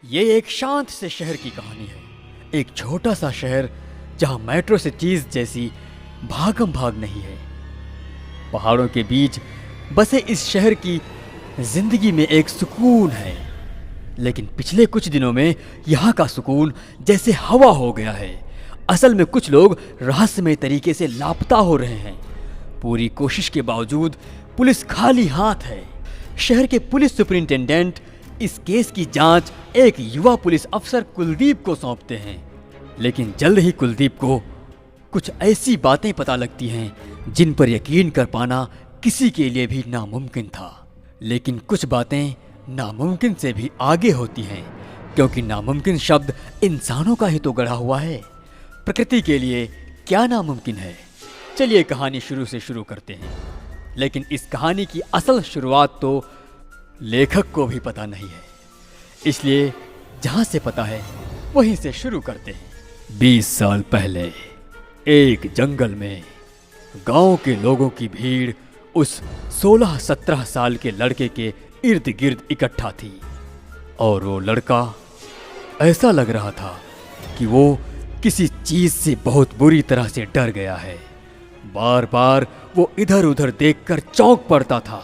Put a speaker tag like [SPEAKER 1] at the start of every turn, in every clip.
[SPEAKER 1] ये एक शांत से शहर की कहानी है। एक छोटा सा शहर जहां मेट्रो सिटीज जैसी भागम भाग नहीं है। पहाड़ों के बीच बसे इस शहर की जिंदगी में एक सुकून है, लेकिन पिछले कुछ दिनों में यहाँ का सुकून जैसे हवा हो गया है। असल में कुछ लोग रहस्यमय तरीके से लापता हो रहे हैं। पूरी कोशिश के बावजूद पुलिस खाली हाथ है। शहर के पुलिस सुपरिंटेंडेंट इस केस की जांच एक युवा पुलिस अफसर कुलदीप को सौंपते हैं, लेकिन जल्द ही कुलदीप को कुछ ऐसी बातें पता लगती हैं जिन पर यकीन कर पाना किसी के लिए भी नामुमकिन था। लेकिन कुछ बातें नामुमकिन से भी आगे होती हैं, क्योंकि नामुमकिन शब्द इंसानों का ही तो गढ़ा हुआ है। प्रकृति के लिए क्या नामुमकिन है? चलिए कहानी शुरू से शुरू करते हैं। लेकिन इस कहानी की असल शुरुआत तो लेखक को भी पता नहीं है, इसलिए जहां से पता है वहीं से शुरू करते हैं। 20 साल पहले एक जंगल में गांव के लोगों की भीड़ उस 16-17 साल के लड़के के इर्द गिर्द इकट्ठा थी, और वो लड़का ऐसा लग रहा था कि वो किसी चीज से बहुत बुरी तरह से डर गया है। बार बार वो इधर उधर देखकर चौंक पड़ता था,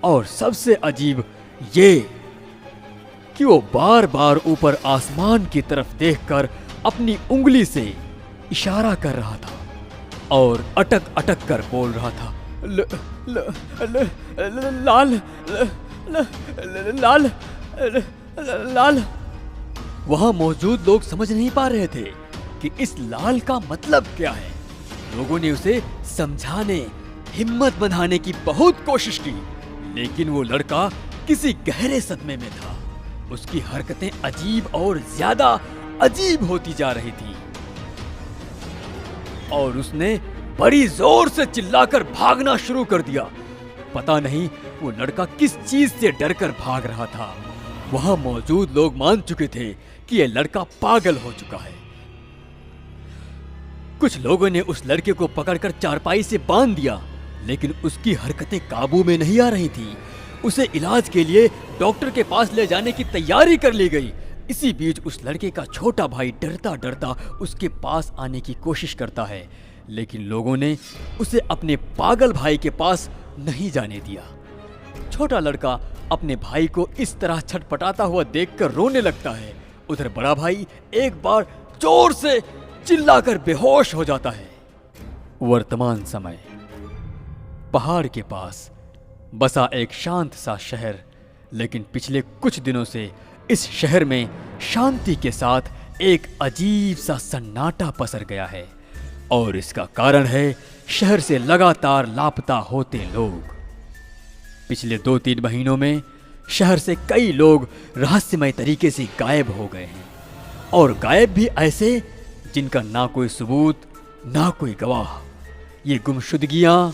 [SPEAKER 1] और सबसे अजीब ये कि वो बार बार ऊपर आसमान की तरफ देखकर अपनी उंगली से इशारा कर रहा था और अटक अटक कर बोल रहा था, ल, ल, ल, ल, लाल ल, ल, ल, लाल ल, ल, लाल। वहां मौजूद लोग समझ नहीं पा रहे थे कि इस लाल का मतलब क्या है। लोगों ने उसे समझाने, हिम्मत बंधाने की बहुत कोशिश की, लेकिन वो लड़का किसी गहरे सदमे में था। उसकी हरकतें अजीब और ज्यादा अजीब होती जा रही थी, और उसने बड़ी जोर से चिल्लाकर भागना शुरू कर दिया। पता नहीं वो लड़का किस चीज से डरकर भाग रहा था। वहां मौजूद लोग मान चुके थे कि यह लड़का पागल हो चुका है। कुछ लोगों ने उस लड़के को पकड़कर चारपाई से बांध दिया, लेकिन उसकी हरकतें काबू में नहीं आ रही थी। उसे इलाज के लिए डॉक्टर के पास ले जाने की तैयारी कर ली गई। इसी बीच उस लड़के का छोटा भाई डरता डरता उसके पास आने की कोशिश करता है, लेकिन लोगों ने उसे अपने पागल भाई के पास नहीं जाने दिया। छोटा लड़का अपने भाई को इस तरह छटपटाता हुआ देखकर रोने लगता है। उधर बड़ा भाई एक बार जोर से चिल्लाकर बेहोश हो जाता है। वर्तमान समय पहाड़ के पास बसा एक शांत सा शहर, लेकिन पिछले कुछ दिनों से इस शहर में शांति के साथ एक अजीब सा सन्नाटा पसर गया है, और इसका कारण है शहर से लगातार लापता होते लोग। पिछले 2-3 महीनों में शहर से कई लोग रहस्यमय तरीके से गायब हो गए हैं, और गायब भी ऐसे जिनका ना कोई सबूत ना कोई गवाह। ये गुमशुदगियां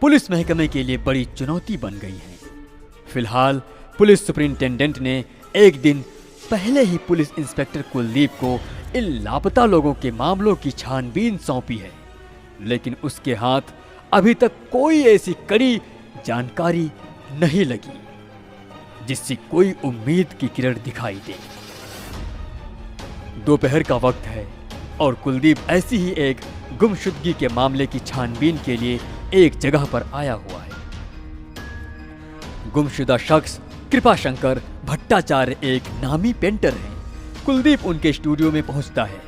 [SPEAKER 1] पुलिस महकमे के लिए बड़ी चुनौती बन गई हैं। फिलहाल पुलिस सुपरिंटेंडेंट ने एक दिन पहले ही पुलिस इंस्पेक्टर कुलदीप को इन लापता लोगों के मामलों की छानबीन सौंपी है, लेकिन उसके हाथ अभी तक कोई ऐसी कड़ी जानकारी नहीं लगी जिससे कोई उम्मीद की किरण दिखाई दे। दोपहर का वक्त है, और कुलदीप ऐसी ही एक गुमशुदगी के मामले की छानबीन के लिए एक जगह पर आया हुआ है। गुमशुदा शख्स कृपाशंकर भट्टाचार्य एक नामी पेंटर हैं। कुलदीप उनके स्टूडियो में पहुंचता है,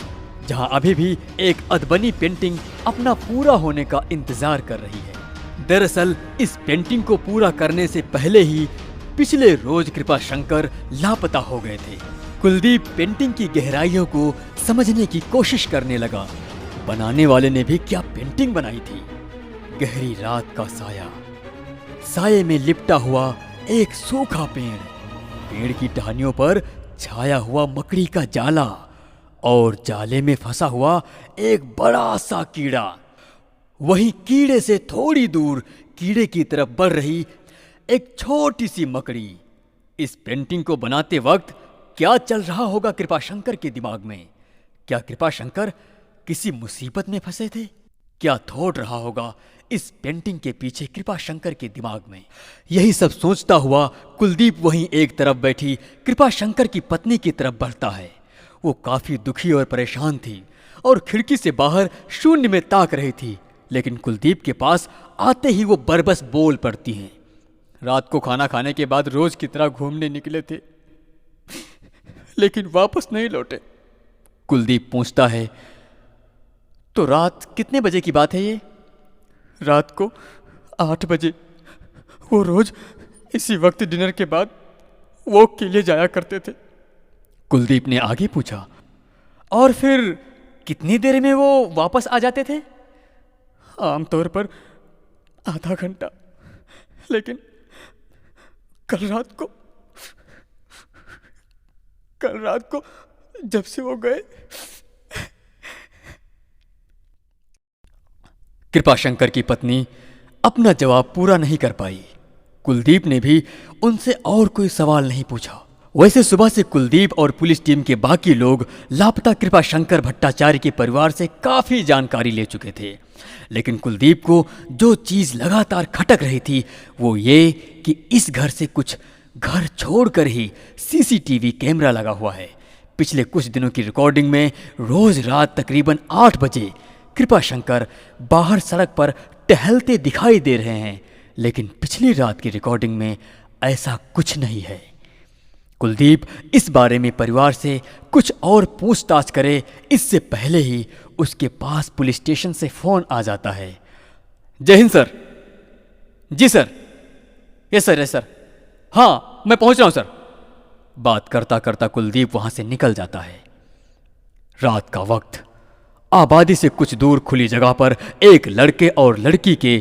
[SPEAKER 1] जहां अभी भी एक अदबनी पेंटिंग अपना पूरा होने का इंतजार कर रही है। दरअसल इस पेंटिंग को पूरा करने से पहले ही पिछले रोज कृपाशंकर लापता हो गए थे। कुलदीप पेंटिंग की गहराइयों को समझने की कोशिश करने लगा। बनाने वाले ने भी क्या पेंटिंग बनाई थी। गहरी रात का साया, साये में लिपटा हुआ एक सूखा पेड़, पेड़ की टहनियों पर छाया हुआ मकड़ी का जाला, और जाले में फंसा हुआ एक बड़ा सा कीड़ा। वहीं कीड़े से थोड़ी दूर कीड़े की तरफ बढ़ रही एक छोटी सी मकड़ी। इस पेंटिंग को बनाते वक्त क्या चल रहा होगा कृपाशंकर के दिमाग में? क्या कृपाशंकर किसी मुसीबत में फंसे थे? क्या दौड़ रहा होगा इस पेंटिंग के पीछे कृपा शंकर के दिमाग में। यही सब सोचता हुआ कुलदीप वहीं एक तरफ बैठी कृपा शंकर की पत्नी की तरफ बढ़ता है। वो काफी दुखी और परेशान थी और खिड़की से बाहर शून्य में ताक रही थी, लेकिन कुलदीप के पास आते ही वो बरबस बोल पड़ती हैं। रात को खाना खाने के बाद रोज की तरह घूमने निकले थे, लेकिन वापस नहीं लौटे। कुलदीप पूछता है, तो रात कितने बजे की बात है ये? रात को 8 बजे। वो रोज इसी वक्त डिनर के बाद वॉक के लिए जाया करते थे। कुलदीप ने आगे पूछा, और फिर कितनी देर में वो वापस आ जाते थे? आमतौर पर आधा घंटा, लेकिन कल रात को जब से वो गए। कृपाशंकर की पत्नी अपना जवाब पूरा नहीं कर पाई। कुलदीप ने भी उनसे और कोई सवाल नहीं पूछा। वैसे सुबह से कुलदीप और पुलिस टीम के बाकी लोग लापता कृपाशंकर भट्टाचार्य के परिवार से काफी जानकारी ले चुके थे, लेकिन कुलदीप को जो चीज लगातार खटक रही थी वो ये कि इस घर से कुछ घर छोड़कर ही सीसीटीवी कैमरा लगा हुआ है। पिछले कुछ दिनों की रिकॉर्डिंग में रोज रात तकरीबन 8 बजे कृपाशंकर बाहर सड़क पर टहलते दिखाई दे रहे हैं, लेकिन पिछली रात की रिकॉर्डिंग में ऐसा कुछ नहीं है। कुलदीप इस बारे में परिवार से कुछ और पूछताछ करे इससे पहले ही उसके पास पुलिस स्टेशन से फोन आ जाता है। जय हिंद सर। जी sir. Yes sir, yes sir. हाँ, मैं पहुंच रहा हूं सर। बात करता करता कुलदीप वहां से निकल जाता है। रात का वक्त, आबादी से कुछ दूर खुली जगह पर एक लड़के और लड़की के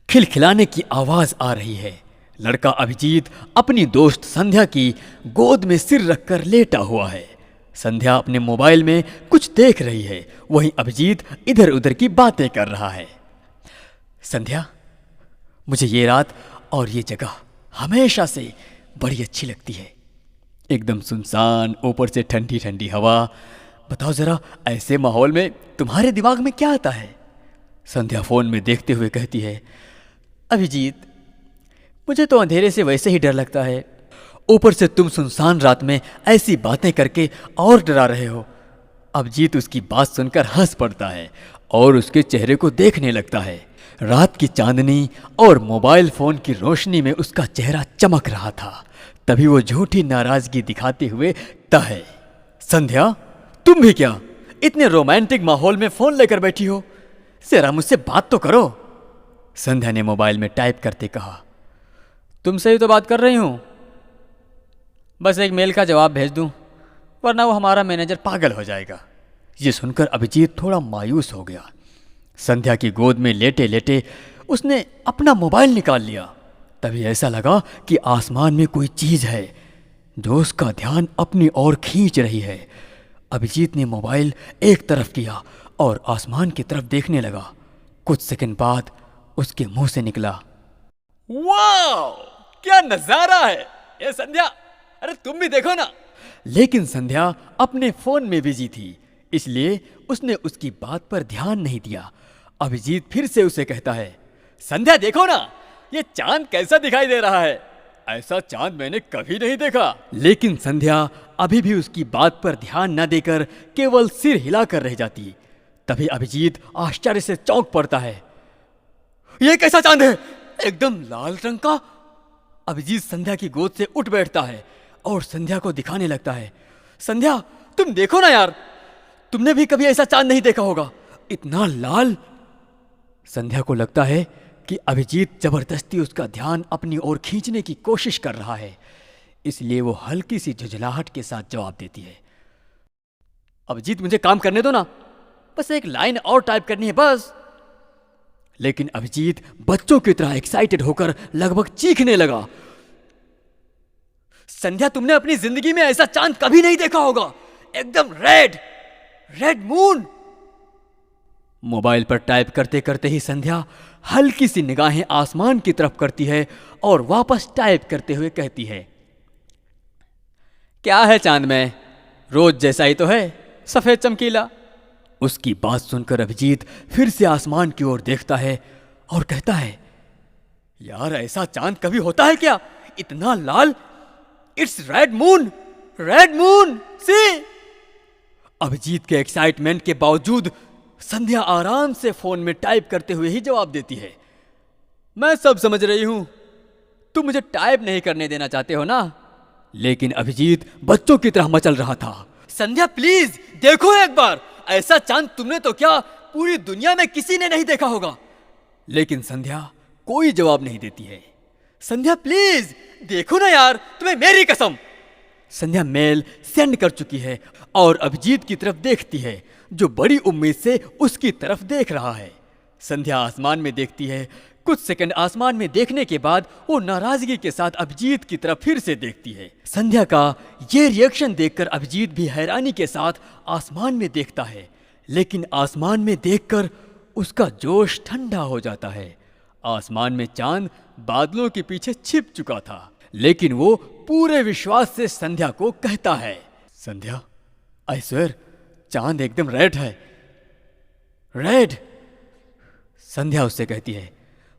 [SPEAKER 1] खिलखिलाने की आवाज आ रही है। लड़का अभिजीत अपनी दोस्त संध्या की गोद में सिर रखकर लेटा हुआ है। संध्या अपने मोबाइल में कुछ देख रही है, वहीं अभिजीत इधर उधर की बातें कर रहा है। संध्या, मुझे ये रात और ये जगह हमेशा से बड़ी अच्छी लगती है। एकदम सुनसान, ऊपर से ठंडी ठंडी हवा। बताओ जरा, ऐसे माहौल में तुम्हारे दिमाग में क्या आता है? संध्या फोन में देखते हुए कहती है, अभिजीत, मुझे तो अंधेरे से वैसे ही डर लगता है, ऊपर से तुम सुनसान रात में ऐसी बातें करके और डरा रहे हो। अभिजीत उसकी बात सुनकर हंस पड़ता है और उसके चेहरे को देखने लगता है। रात की चांदनी और मोबाइल फोन की रोशनी में उसका चेहरा चमक रहा था। तभी वो झूठी नाराजगी दिखाते हुए कहता है, संध्या, तुम भी क्या इतने रोमांटिक माहौल में फोन लेकर बैठी हो? जरा मुझसे बात तो करो। संध्या ने मोबाइल में टाइप करते कहा, तुमसे ही तो बात कर रही हूं, बस एक मेल का जवाब भेज दूं, वरना वो हमारा मैनेजर पागल हो जाएगा। ये सुनकर अभिजीत थोड़ा मायूस हो गया। संध्या की गोद में लेटे लेटे उसने अपना मोबाइल निकाल लिया। तभी ऐसा लगा कि आसमान में कोई चीज है जो उसका ध्यान अपनी ओर खींच रही है। अभिजीत ने मोबाइल एक तरफ किया और आसमान की तरफ देखने लगा। कुछ सेकंड बाद उसके मुंह से निकला, वाह, क्या नजारा है ये संध्या, अरे तुम भी देखो ना। लेकिन संध्या अपने फोन में बिजी थी, इसलिए उसने उसकी बात पर ध्यान नहीं दिया। अभिजीत फिर से उसे कहता है, संध्या देखो ना, ये चांद कैसा दिखाई दे रहा है, ऐसा चांद मैंने कभी नहीं देखा। लेकिन संध्या अभी भी उसकी बात पर ध्यान न देकर केवल सिर हिलाकर रह जाती। तभी अभिजीत आश्चर्य से चौंक पड़ता है, ये कैसा चांद है, एकदम लाल रंग का। अभिजीत संध्या की गोद से उठ बैठता है और संध्या को दिखाने लगता है, संध्या तुम देखो ना यार, तुमने भी कभी ऐसा चांद नहीं देखा होगा, इतना लाल। संध्या को लगता है कि अभिजीत जबरदस्ती उसका ध्यान अपनी ओर खींचने की कोशिश कर रहा है, इसलिए वो हल्की सी झुंझलाहट के साथ जवाब देती है, अभिजीत मुझे काम करने दो ना, बस एक लाइन और टाइप करनी है बस। लेकिन अभिजीत बच्चों की तरह एक्साइटेड होकर लगभग चीखने लगा, संध्या तुमने अपनी जिंदगी में ऐसा चांद कभी नहीं देखा होगा, एकदम रेड रेड मून। मोबाइल पर टाइप करते करते ही संध्या हल्की सी निगाहें आसमान की तरफ करती है और वापस टाइप करते हुए कहती है, क्या है चांद में, रोज जैसा ही तो है, सफेद चमकीला। उसकी बात सुनकर अभिजीत फिर से आसमान की ओर देखता है और कहता है, यार ऐसा चांद कभी होता है क्या, इतना लाल? It's red moon, red moon see. Abhijeet के एक्साइटमेंट के बावजूद संध्या आराम से फोन में टाइप करते हुए ही जवाब देती है, मैं सब समझ रही हूं, तुम मुझे टाइप नहीं करने देना चाहते हो ना। लेकिन अभिजीत बच्चों की तरह मचल रहा था। संध्या प्लीज देखो एक बार, ऐसा चांद तुमने तो क्या पूरी दुनिया में किसी ने नहीं देखा होगा। लेकिन संध्या कोई जवाब नहीं देती है। संध्या प्लीज देखो ना यार, तुम्हें मेरी कसम। संध्या मेल सेंड कर चुकी है और अभिजीत की तरफ देखती है, जो बड़ी उम्मीद से उसकी तरफ देख रहा है। संध्या आसमान में देखती है। कुछ सेकंड आसमान में देखने के बाद वो नाराजगी के साथ अभिजीत की तरफ फिर से देखती है। संध्या का ये रिएक्शन देखकर अभिजीत भी हैरानी के साथ आसमान में देखता है, लेकिन आसमान में देखकर उसका जोश ठंडा हो जाता है। आसमान में चांद बादलों के पीछे छिप चुका था, लेकिन वो पूरे विश्वास से संध्या को कहता है, संध्या आई स्वेयर चांद एकदम रेड है, रेड। संध्या उससे कहती है,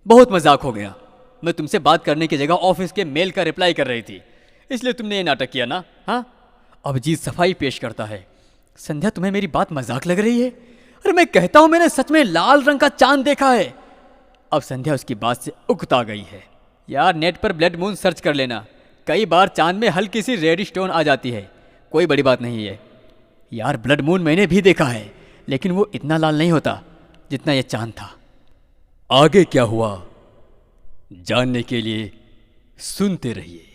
[SPEAKER 1] बहुत मजाक हो गया, मैं तुमसे बात करने की जगह ऑफिस के मेल का रिप्लाई कर रही थी, इसलिए तुमने ये नाटक किया ना। हाँ, अभिजीत सफाई पेश करता है, संध्या तुम्हें मेरी बात मजाक लग रही है? अरे मैं कहता हूं मैंने सच में लाल रंग का चांद देखा है। अब संध्या उसकी बात से उकता गई है। यार नेट पर ब्लड मून सर्च कर लेना, कई बार चांद में हल्की सी रेड स्टोन आ जाती है, कोई बड़ी बात नहीं है। यार ब्लड मून मैंने भी देखा है, लेकिन वो इतना लाल नहीं होता जितना ये चांद था। आगे क्या हुआ जानने के लिए सुनते रहिए।